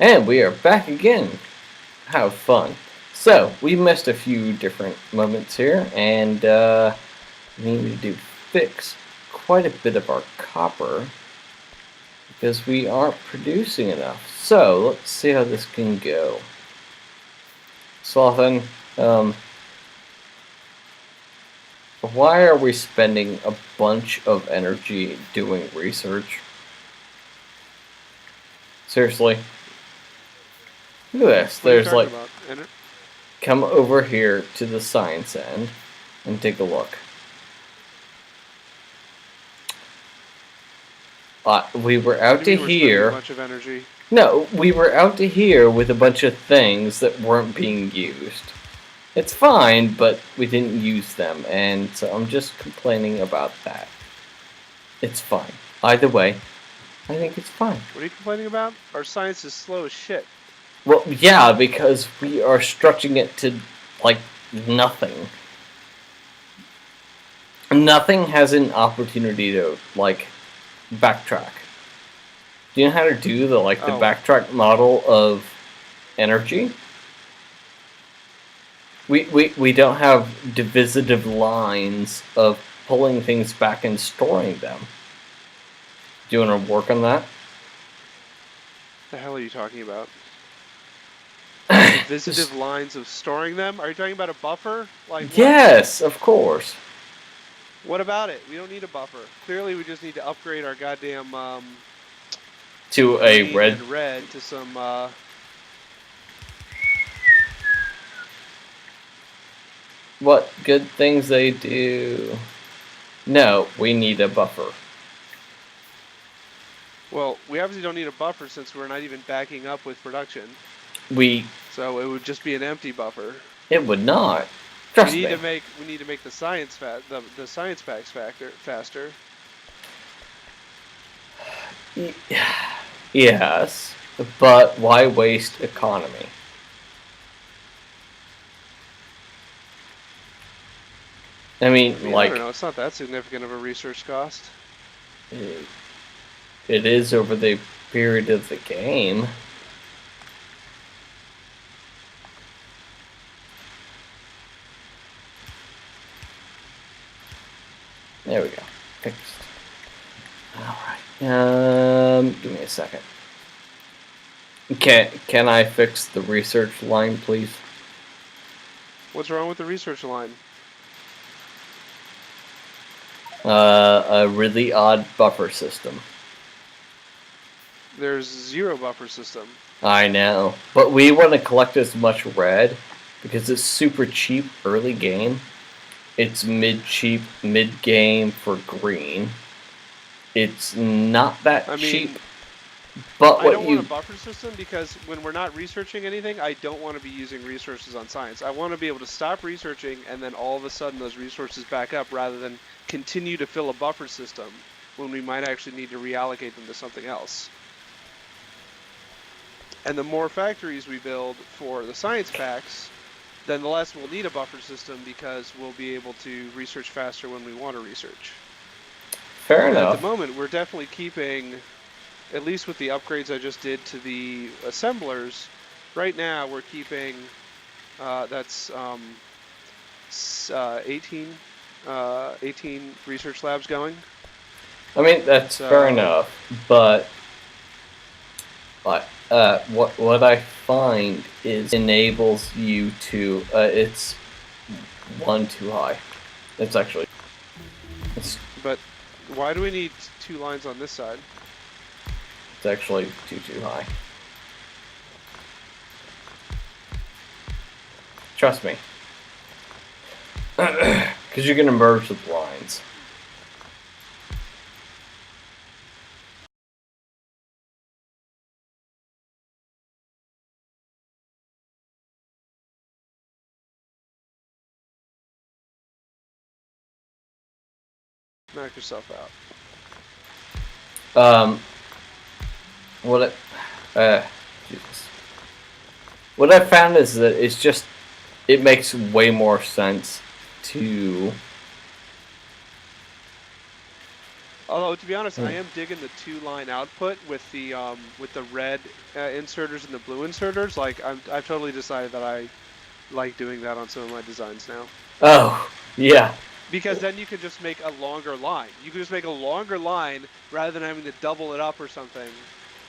And we are back again. Have fun. So, we missed a few different moments here, and we need to fix quite a bit of our copper because we aren't producing enough. So, let's see how this can go. Slothin, why are we spending a bunch of energy doing research? Seriously? Look at this. What are you There's talking like, about? come over here to the science end and take a look. We were What out do you to mean we're spending a here. bunch of energy? No, we were out to here with a bunch of things that weren't being used. It's fine, but we didn't use them, and so I'm just complaining about that. It's fine. Either way, I think it's fine. What are you complaining about? Our science is slow as shit. Well, yeah, because we are stretching it to, like, nothing. Nothing has an opportunity to, like, backtrack. Do you know how to do the Oh. backtrack model of energy? We don't have divisive lines of pulling things back and storing them. Do you want to work on that? The hell are you talking about? Divisive lines of storing them? Are you talking about a buffer? Like what? Yes, of course. What about it? We don't need a buffer. Clearly, we just need to upgrade our goddamn To a green red. and red to some. What good things they do? No, we need a buffer. Well, we obviously don't need a buffer since we're not even backing up with production. So it would just be an empty buffer. It would not. Trust me. We need to make the science the science packs faster. Yes, but why waste economy? I mean, I don't know. It's not that significant of a research cost. It is over the period of the game. There we go. Fixed. Alright. Give me a second. Can I fix the research line, please? What's wrong with the research line? A really odd buffer system. There's zero buffer system. I know. But we want to collect as much red because it's super cheap early game. It's mid-cheap, mid-game for green. It's not that cheap. But I don't want a buffer system because when we're not researching anything, I don't want to be using resources on science. I want to be able to stop researching and then all of a sudden those resources back up rather than continue to fill a buffer system when we might actually need to reallocate them to something else. And the more factories we build for the science packs, then the less we'll need a buffer system because we'll be able to research faster when we want to research. Fair enough. At the moment, we're definitely keeping, at least with the upgrades I just did to the assemblers, right now we're keeping, that's 18 research labs going. I mean, that's fair enough, but what I find is enables you to, it's one too high. It's actually, but why do we need 2 lines on this side? It's actually too high. Trust me. Because you're going to merge with lines. Knock yourself out. Jesus. What I found is that it makes way more sense to Although to be honest, I Mm. am digging the 2-line output with the red inserters and the blue inserters. Like I've totally decided that I like doing that on some of my designs now. Oh, yeah. Because then you can just make a longer line. You can just make a longer line rather than having to double it up or something.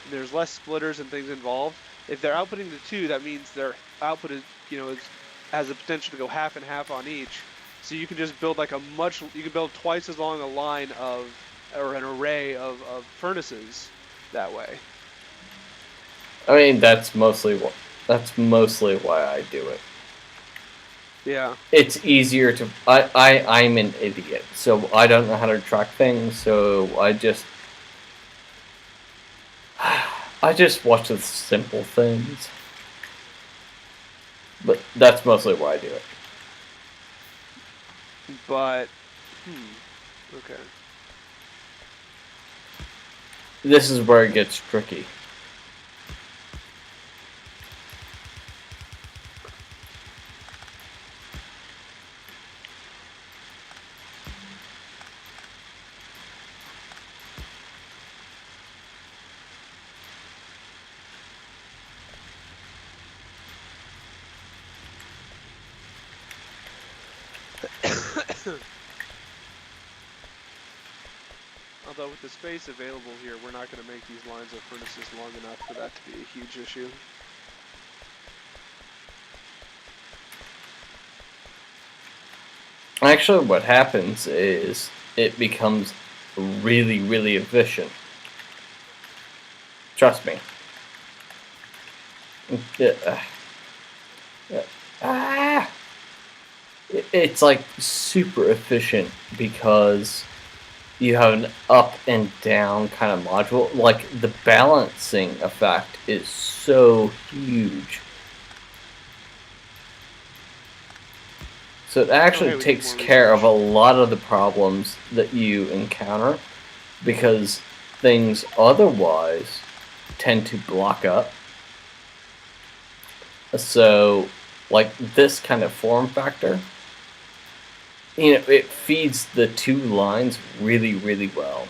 There's less splitters and things involved. If they're outputting the 2, that means their output has the potential to go half and half on each. So you can just build you can build twice as long a line or an array of furnaces that way. I mean, that's mostly why I do it. Yeah. It's easier to. I'm an idiot, so I don't know how to track things. So I just watch the simple things. But that's mostly why I do it. But okay. This is where it gets tricky. Although with the space available here, we're not going to make these lines of furnaces long enough for that to be a huge issue. Actually, what happens is it becomes really, really efficient. Trust me. It's like super efficient because you have an up and down kind of module. Like the balancing effect is so huge. So it actually we need takes more care of a research. lot of the problems that you encounter because things otherwise tend to block up. So, like this kind of form factor, it feeds the 2 lines really, really well.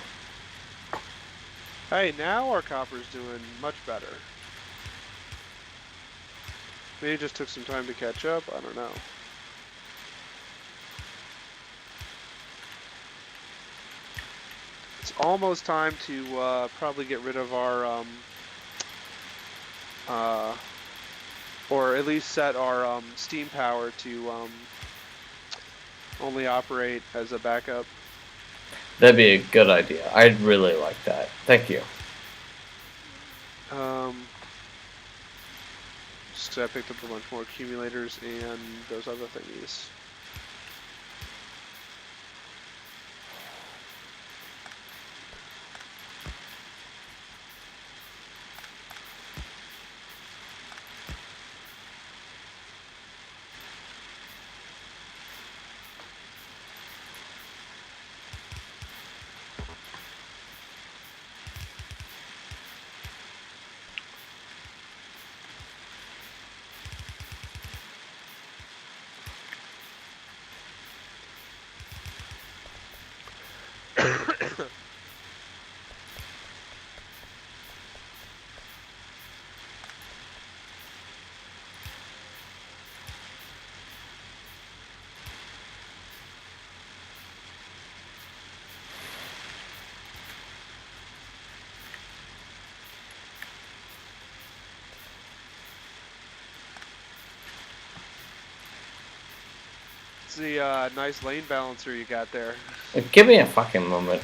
Hey, now our copper's doing much better. Maybe it just took some time to catch up. I don't know. It's almost time to probably get rid of our or at least set our steam power to only operate as a backup. That'd be a good idea. I'd really like that. Thank you. So I picked up a bunch more accumulators and those other thingies. It's the nice lane balancer you got there. Give me a fucking moment.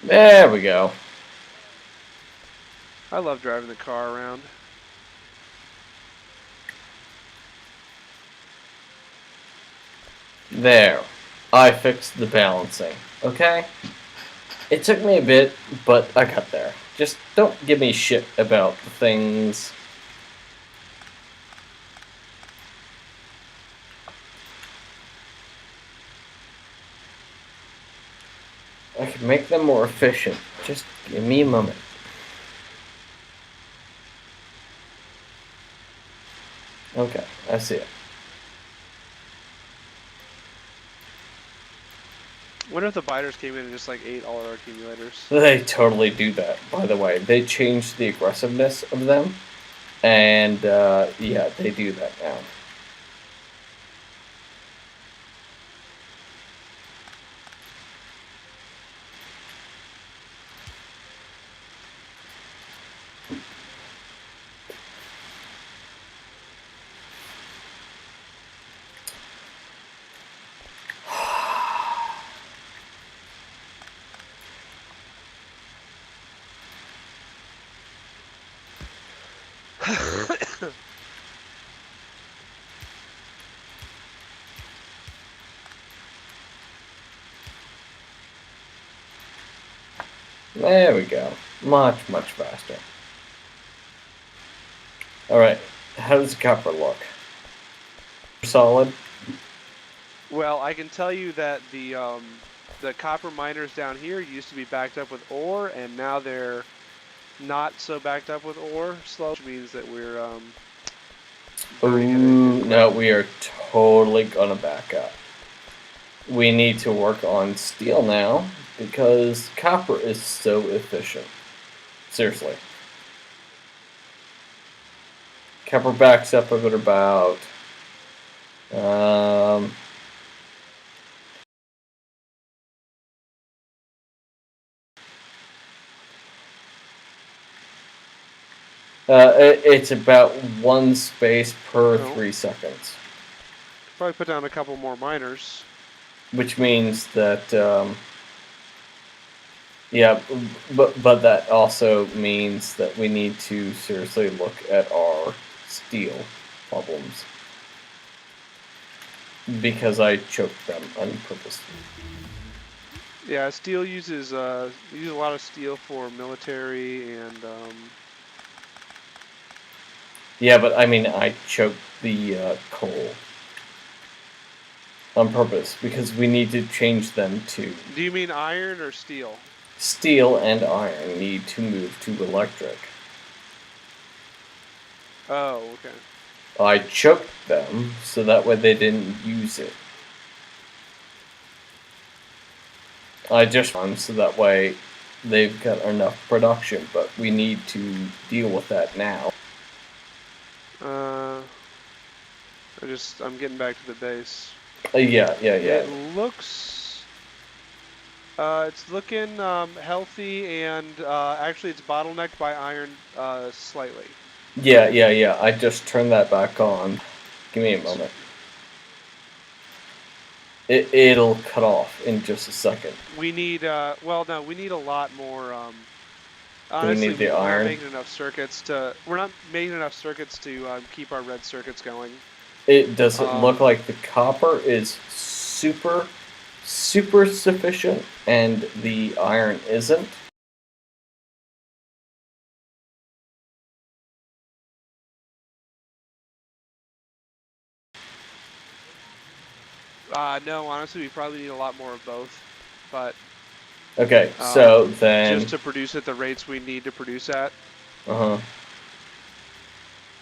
There we go. I love driving the car around. There. I fixed the balancing. Okay? It took me a bit, but I got there. Just don't give me shit about the things. I can make them more efficient. Just give me a moment. Okay, I see it. I wonder if the biters came in and just like ate all our accumulators. They totally do that, by the way. They changed the aggressiveness of them, and yeah, they do that now. There we go. Much, much faster. Alright, how does the copper look? Solid? Well, I can tell you that the copper miners down here used to be backed up with ore, and now they're not so backed up with ore, slow, which means that we're burning at a Ooh, good no, rate. we are totally gonna back up. We need to work on steel now because copper is so efficient. Seriously. Copper backs up at about um, it's about one space per No. 3 seconds, Probably put down a couple more miners. which means that yeah, but that also means that we need to seriously look at our steel problems because I choked them on purpose. Yeah, steel uses we use a lot of steel for military and Yeah, but I mean I choked the coal on purpose because we need to change them to do you mean iron or steel? steel and iron need to move to electric. Oh, okay. I choked them so that way they didn't use it. I just so that way they've got enough production, but we need to deal with that now. I'm getting back to the base. Yeah. It looks it's looking healthy, and actually it's bottlenecked by iron slightly. Yeah. I just turned that back on. Give me a moment. It'll cut off in just a second. We need well, no, we need a lot more. Do we Honestly, need the we're not iron? making enough circuits to. We're not making enough circuits to keep our red circuits going. Does it look like the copper is super sufficient and the iron isn't? No, honestly, we probably need a lot more of both. But Okay, so then just to produce at the rates we need to produce at. uh-huh.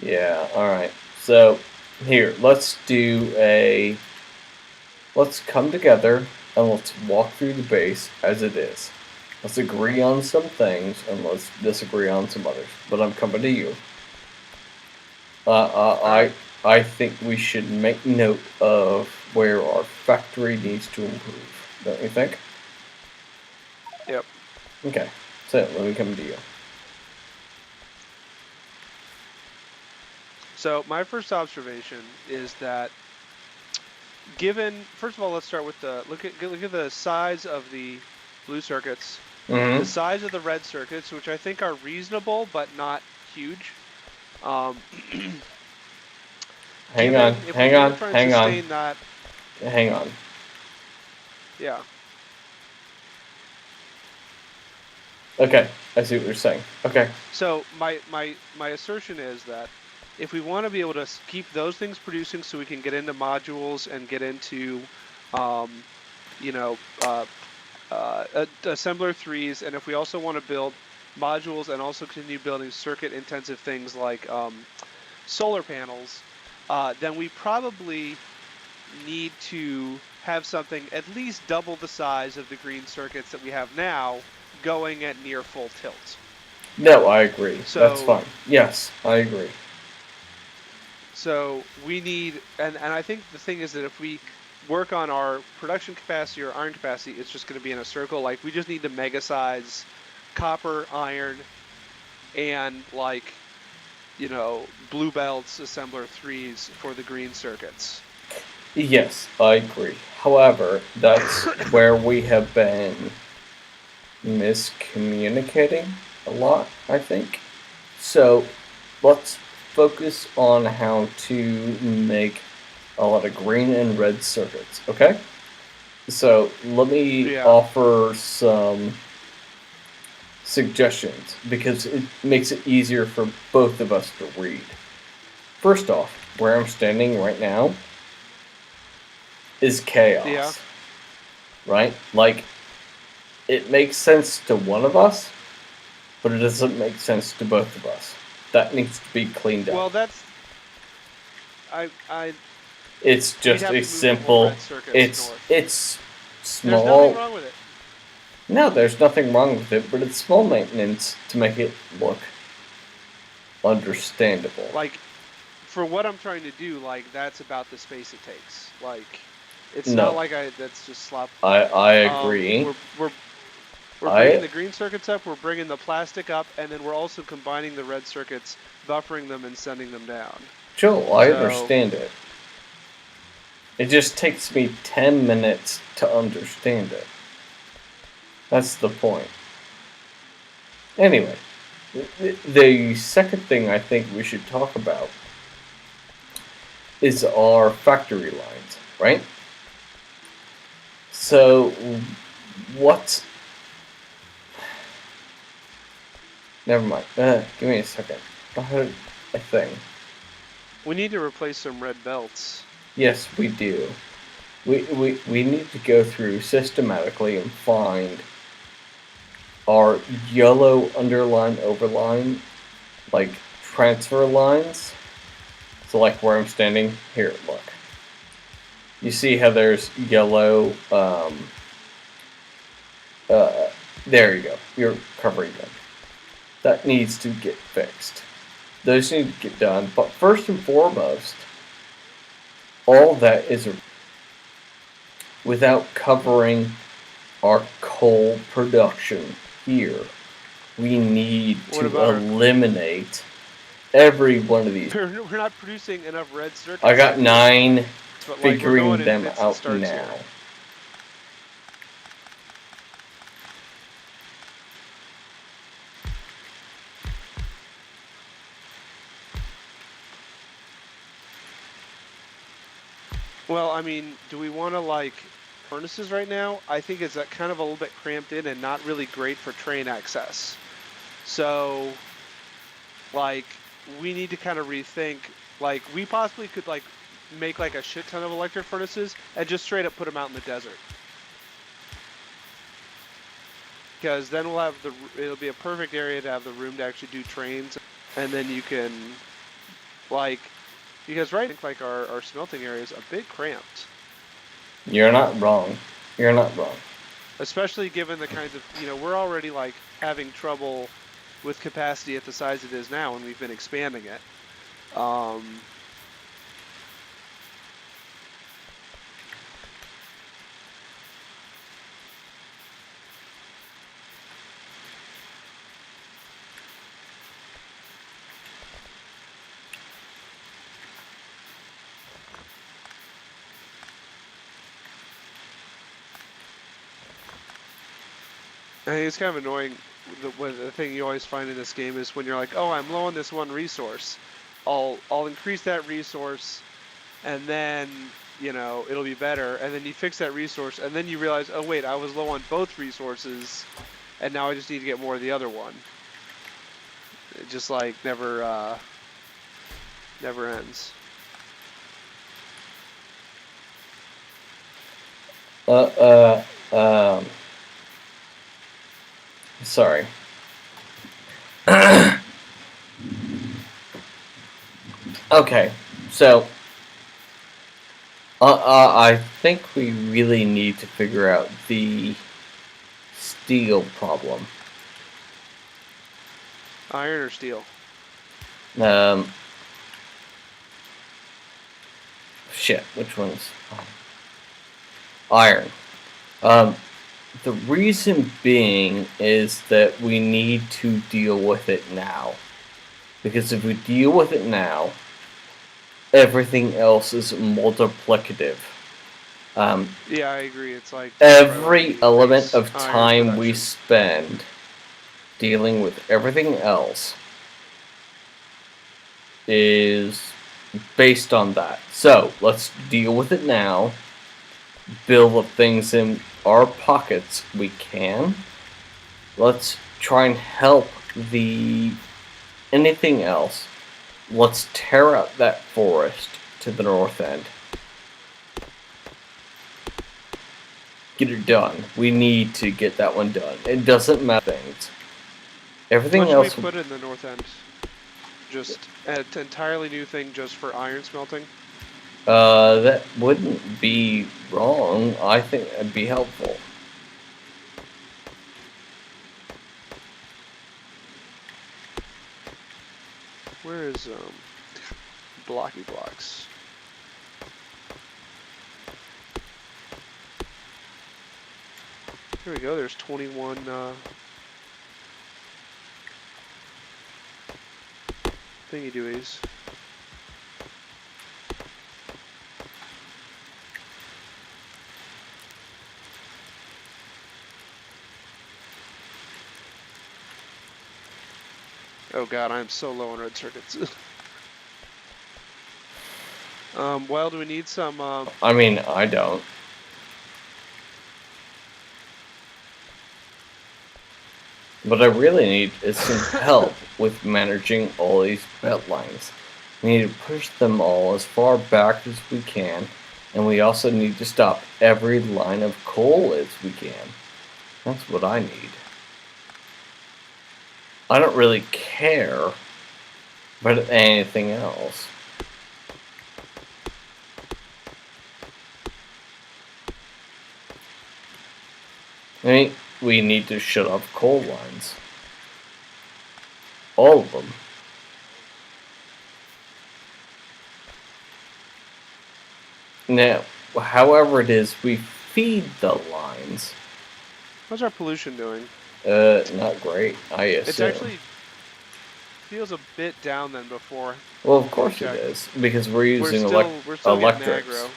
Yeah, alright. So here, let's come together and let's walk through the base as it is. Let's agree on some things and let's disagree on some others. But I'm coming to you. I think we should make note of where our factory needs to improve. Don't you think? Yep. Okay. So let me come to you. So my first observation is that first of all, let's start with look at the size of the blue circuits Mm-hmm. the size of the red circuits, which I think are reasonable but not huge. Um, Hang on, if we hang want to on, try and hang on, sustain that, hang on. yeah. Okay, I see what you're saying. Okay. So my assertion is that if we want to be able to keep those things producing, so we can get into modules and get into, you know, assembler threes, and if we also want to build modules and also continue building circuit intensive things like solar panels, then we probably need to have something at least double the size of the green circuits that we have now going at near full tilt. No, I agree. That's So fine. Yes, I agree. So we need, and I think the thing is that if we work on our production capacity or iron capacity, it's just going to be in a circle. Like we just need to mega size copper, iron, and like, blue belts, assembler threes for the green circuits. Yes, I agree. However, that's where we have been miscommunicating a lot, I think. So let's focus on how to make a lot of green and red circuits, okay? So let me Yeah. offer some suggestions because it makes it easier for both of us to read. First off, where I'm standing right now is Yeah. chaos, right? Like, it makes sense to one of us, but it doesn't make sense to both of us. That needs to be cleaned up. Well, that's I It's we'd just have a to move the whole simple. red circuits It's north. it's There's nothing small. wrong with it. No, there's nothing wrong with it, but it's small maintenance to make it look understandable. Like, for what I'm trying to do, like that's about the space it takes. Like, it's No, not like that's just slop. I agree. We're bringing I the green circuits up, we're bringing the plastic up, and then we're also combining the red circuits, buffering them and sending them down. Joel, I So, understand it. It just takes me 10 minutes to understand it. That's the point. Anyway, the second thing I think we should talk about is our factory lines, right? So, what? Never mind. Give me a second. I had a thing. we need to replace some red belts. Yes, we do. We need to go through systematically and find our yellow underline overline, like transfer lines. So, like where I'm standing here, look. You see how there's yellow. There you go. You're covering them. That needs to get fixed. Those need to get done. But first and foremost, all that is without covering our coal production here. We need to eliminate every one of these. We're not producing enough red circuits. I got 9 but figuring them out now. Here. Well, I mean, do we want to like furnaces right now? I think it's kind of a little bit cramped in and not really great for train access. So, like, we need to kind of rethink. Like, we possibly could like make like a shit ton of electric furnaces and just straight up put them out in the desert. Because then it'll be a perfect area to have the room to actually do trains, and then you can, like, because like our smelting area is a bit cramped. You're not wrong. You're not wrong. Especially given the kinds of, we're already like having trouble with capacity at the size it is now, and we've been expanding it. I think it's kind of annoying. The thing you always find in this game is when you're like, oh, I'm low on this one resource, I'll increase that resource, and then it'll be better. And then you fix that resource, and then you realize, oh wait, I was low on both resources, and now I just need to get more of the other one. It just like never ends. Sorry. Okay, so I think we really need to figure out the steel problem. Iron or steel? Shit, which one's iron? The reason being is that we need to deal with it now. Because if we deal with it now, everything else is multiplicative. Yeah, I agree. It's like every element of iron time we production. spend dealing with everything else is based on that. So let's deal with it now. Build the things in our pockets we can. Let's try and help anything else. Let's tear up that forest to the north end. Get it done. We need to get that one done. It doesn't matter things. Everything What should else we put in the north end? Just an entirely new thing just for iron smelting? That wouldn't be wrong. I think that'd be helpful. Where is blocky blocks? Here we go. There's 21 thingy doies. Oh god, I'm so low on red circuits. Well, do we need some I mean, I don't. What I really need is some help with managing all these belt lines. We need to push them all as far back as we can, and we also need to stop every line of coal as we can. That's what I need. I don't really care about anything else. I mean, we need to shut off coal lines. All of them. Now, however it is we feed the lines. How's our pollution doing? Not great, I assume. It's actually feels a bit down than before. Well, of course it is, because we're using we're still electrics. getting aggro.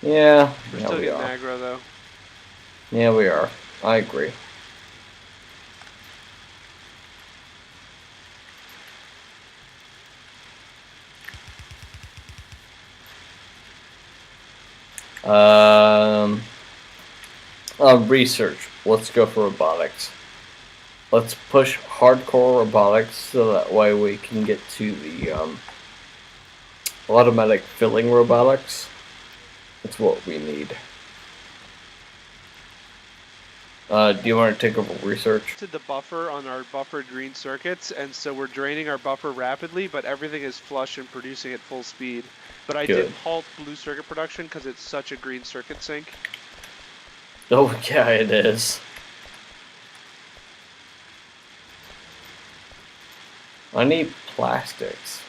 Yeah, We're still getting aggro though. Yeah, we are. I agree. Research. Let's go for robotics. Let's push hardcore robotics so that way we can get to the automatic filling robotics. That's what we need. Do you want to take over research? To the buffer on our buffered green circuits, and so we're draining our buffer rapidly, but everything is flush and producing at full speed. But I did halt blue circuit production because it's such a green circuit sink. Oh yeah, it is. I need plastics.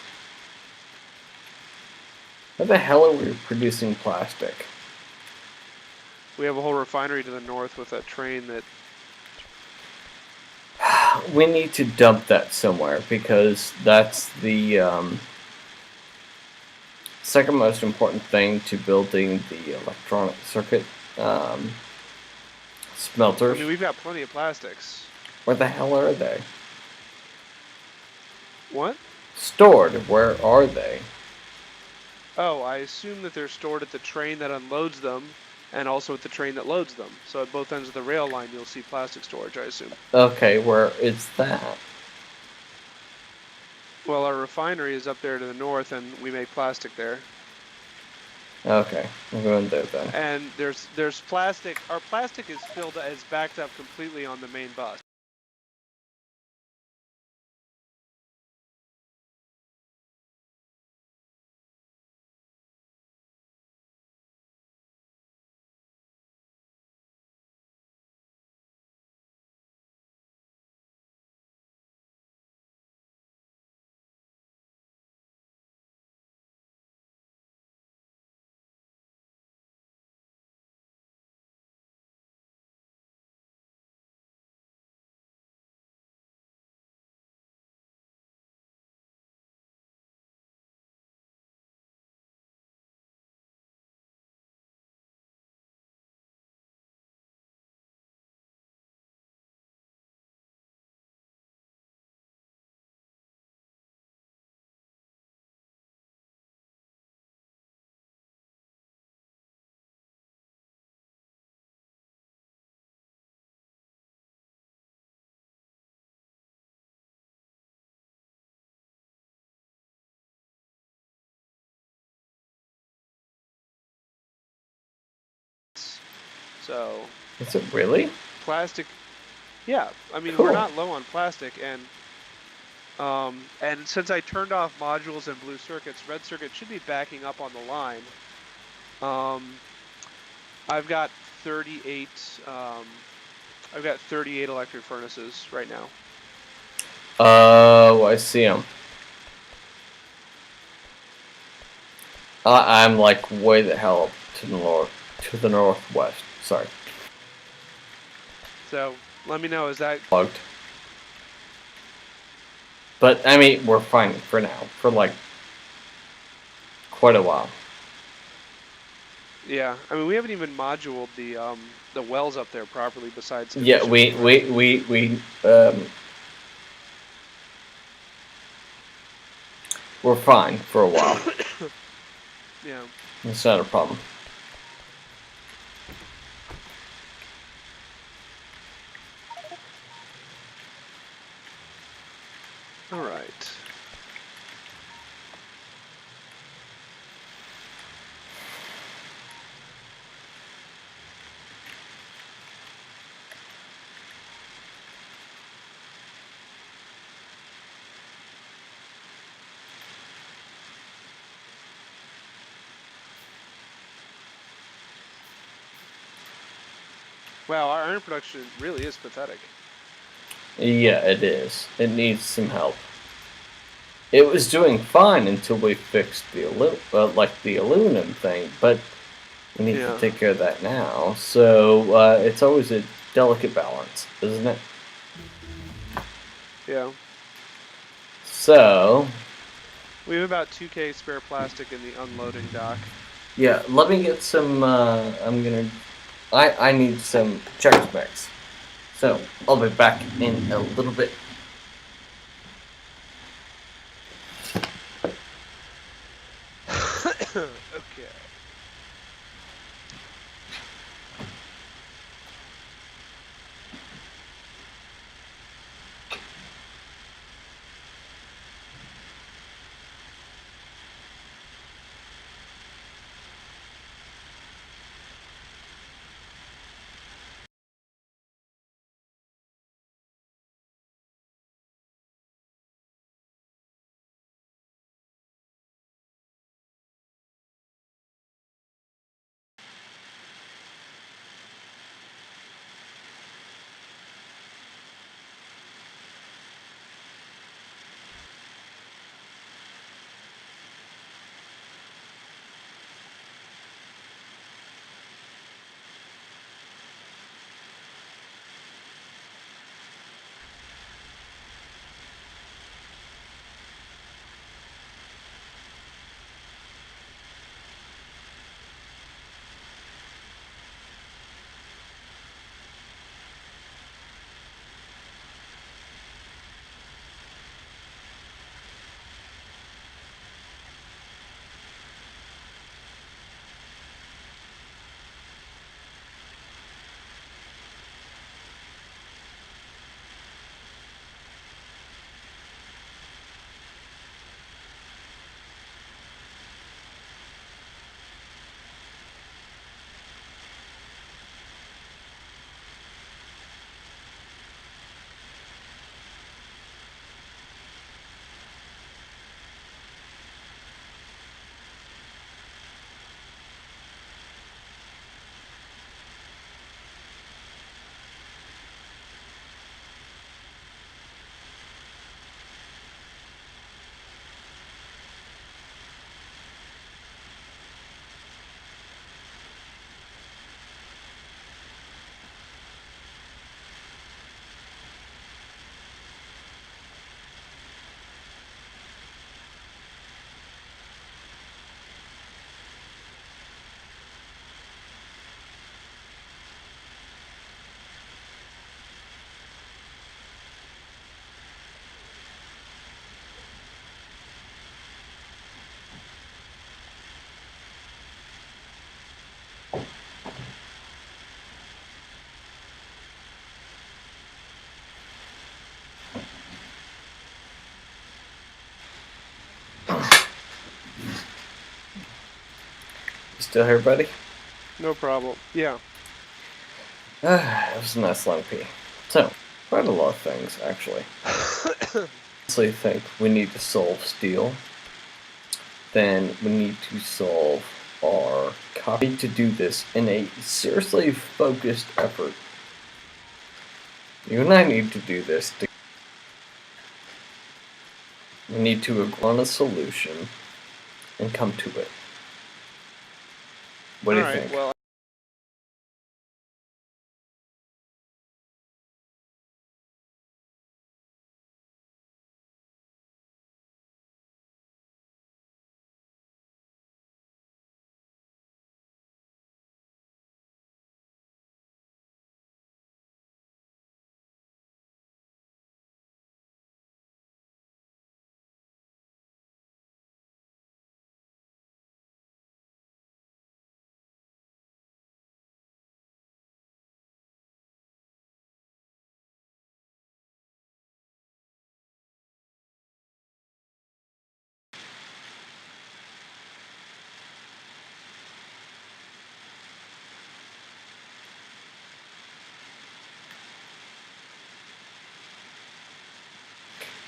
How the hell are we producing plastic? We have a whole refinery to the north with a train that... We need to dump that somewhere because that's the second most important thing to building the electronic circuit I Smelters. mean, we've got plenty of plastics. Where the hell are they? What? Stored. Where are they? Oh, I assume that they're stored at the train that unloads them and also at the train that loads them. So at both ends of the rail line, you'll see plastic storage, I assume. Okay, where is that? Well, our refinery is up there to the north, and we make plastic there. Okay, I'm going there then. And there's plastic. Our plastic is backed up completely on the main bus. So Is it really? plastic, yeah. I mean, we're Cool. not low on plastic, and since I turned off modules and blue circuits, red circuit should be backing up on the line. I've got 38. I've got 38 electric furnaces right now. Oh, I see them. I'm like way the hell up to the northwest. Sorry, So let me know. Is that plugged. But I mean, we're fine for now. For like quite a while. yeah? I mean, we haven't even moduled the wells up there properly. Besides Yeah, efficiency, right? we're fine for a while. Yeah. It's not a problem. All right. Wow, our iron production really is pathetic. Yeah, it is. It needs some help. It was doing fine until we fixed the the aluminum thing, but we need to Yeah. take care of that now. So it's always a delicate balance, isn't it? Yeah. So We have about 2K spare plastic in the unloading dock. yeah, let me get some. I need some check specs. So I'll be back in a little bit. Okay. Still here, buddy? No problem. Yeah. It was a nice long pee. So, quite a lot of things, actually. I think we need to solve steel. Then we need to solve our copy. To do this in a seriously focused effort. You and I need to do this. We need to agree on a solution and come to it. What do you think? Well,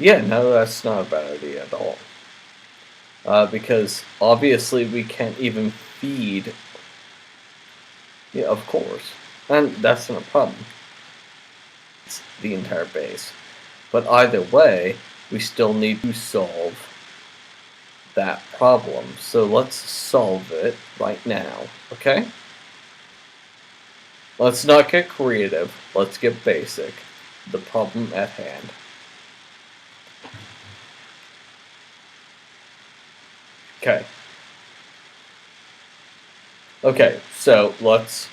Yeah, no, that's not a bad idea at all. Because obviously we can't even feed. Yeah, of course. And that's not a problem. It's the entire base. But either way, we still need to solve that problem. So let's solve it right now, okay? Let's not get creative. Let's get basic. The problem at hand. Okay. Okay, so let's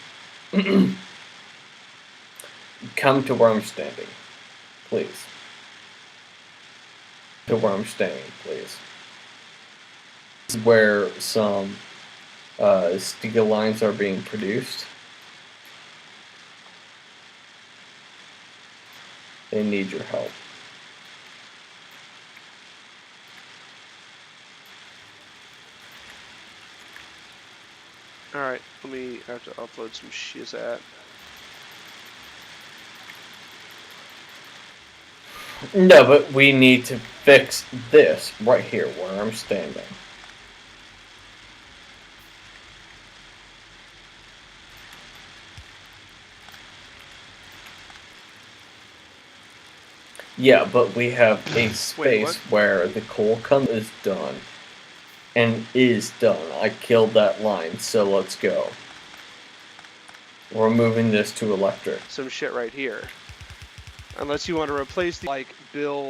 come to where I'm standing, please. To where I'm standing, please. This is where some steel lines are being produced. They need your help. alright. I have to upload some shizat. No, but we need to fix this right here where I'm standing. Yeah, but we have a space where the coal is done. And is done. I killed that line, so let's go. We're moving this to electric. Some shit right here. Unless you want to replace the, like, build